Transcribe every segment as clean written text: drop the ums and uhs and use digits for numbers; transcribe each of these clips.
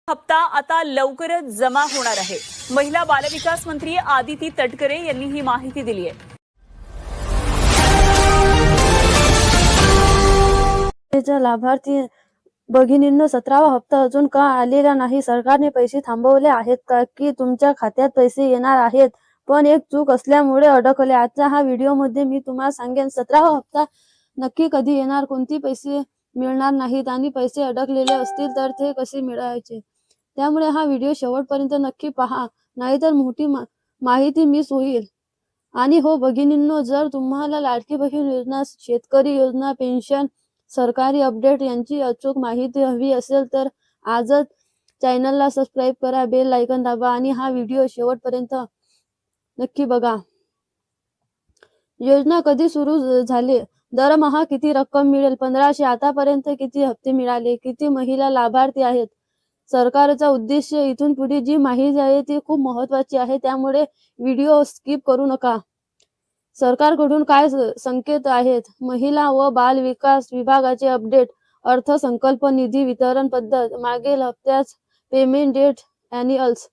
हप्ता आता लवकरच जमा होणार आहे। महिला बालविकास मंत्री आदिती तटकरे यांनी ही माहिती दिली आहे। लाभार्थी भगिनींनो, 17वा हप्ता अजून का आलेला नाही? सरकारने पैसे थांबवले आहेत का की तुमच्या खात्यात पैसे येणार आहेत पण एक चूक असल्यामुळे अडकले? आजच्या हा व्हिडिओमध्ये मी तुम्हाला सांगेन 17वा हप्ता नक्की कधी येणार, कोणते पैसे मिळणार नाहीत आणि पैसे अडकलेले असतील तर ते कसे मिळवायचे। त्यामुळे हा व्हिडिओ शेवटपर्यंत नक्की पहा, नाहीतर मोठी माहिती मिस होईल। आणि हो भगिनींनो, जर तुम्हाला लाडकी बहीण योजना, शेतकरी योजना, पेन्शन, सरकारी अपडेट यांची अचूक माहिती हवी असेल तर आजच चॅनलला सबस्क्राईब करा, बेल आयकॉन दाबा आणि हा व्हिडिओ शेवटपर्यंत नक्की बघा। योजना कधी सुरू झाली? दरमहा किती रक्कम मिळेल? 1500। आतापर्यंत किती हप्ते मिळाले? किती महिला लाभार्थी आहेत? सरकारचा उद्देश, इथून पुढे जी माहिती आहे ती खूप महत्त्वाची आहे, त्यामुळे व्हिडिओ स्किप करू नका। सरकारकडून काय संकेत आहेत? महिला व बाल विकास विभागाचे अपडेट, अर्थसंकल्प निधी वितरण पद्धत, मागील हप्त्याच पेमेंट डेट, ॲन्युअल्स।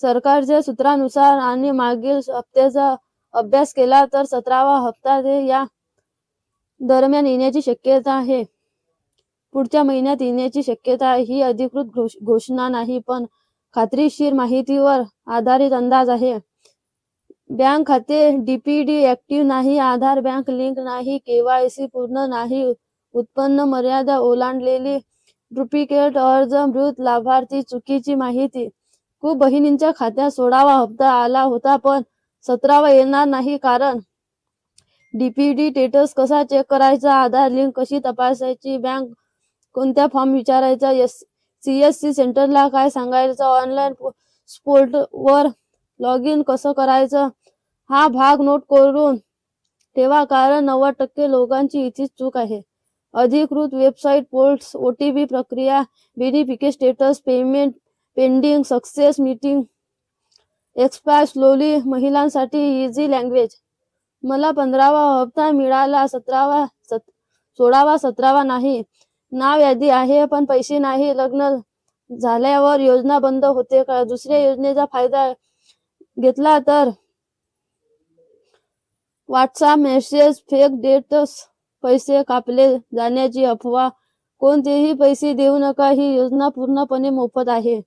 सरकारच्या सूत्रानुसार आणि मागील हप्त्याचा अभ्यास केला तर 17वा हप्ता या दरम्यान येण्याची शक्यता आहे। पुढच्या महिन्यात येण्याची शक्यता आहे। ही अधिकृत घोषणा नाही, पण खात्रीशीर माहितीवर आधारित अंदाज आहे। बँक खाते डीपीडी ऍक्टिव्ह नाही, आधार बँक लिंक नाही, केवायसी पूर्ण नाही, उत्पन्न मर्यादा ओलांडलेली, डुप्लिकेट अर्ज, मृत लाभार्थी, चुकीची माहिती। खूप बहिणींच्या खात्यात 16वा हप्ता आला होता पण 17वा येणार नाही, कारण डीपीडी स्टेटस कसा चेक करायचा, आधार लिंक कशी तपासायची, बँक कोणत्या फॉर्म विचारायचा, सीएससी सेंटरला काय सांगायचं, ऑनलाईन पोर्टलवर लॉग इन कसं करायचं, हा भाग नोट करून ठेवा, कारण 90% लोकांची इथेच चूक आहे। अधिकृत वेबसाईट, पोर्टल्स, ओटीपी प्रक्रिया, verification status, payment pending, success meeting, expire slowly, महिलांसाठी इझी लँग्वेज। मला 15वा हप्ता मिळाला, 16वा 17वा नाही। नाव यादी आहे पण पैसे नाही। लग्न झाल्यावर योजना बंद होते का? दुसऱ्या योजनेचा फायदा घेतला तर व्हॉट्सअप मेसेज, फेक डेट्स, पैसे कापले जाण्याची अफवा। कोणतेही पैसे देऊ नका, ही योजना पूर्णपणे मोफत आहे।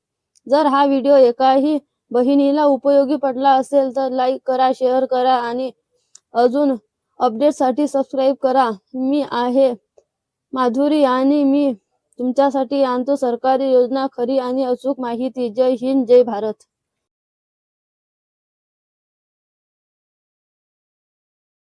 जर हा व्हिडिओ एकाही बहिणीला उपयोगी पडला असेल तर लाईक करा, शेअर करा आणि अजून अपडेटसाठी सबस्क्राईब करा। मी आहे माधुरी आणि मी तुमच्यासाठी आणतो सरकारी योजना, खरी आणि अचूक माहिती। जय हिंद, जय भारत।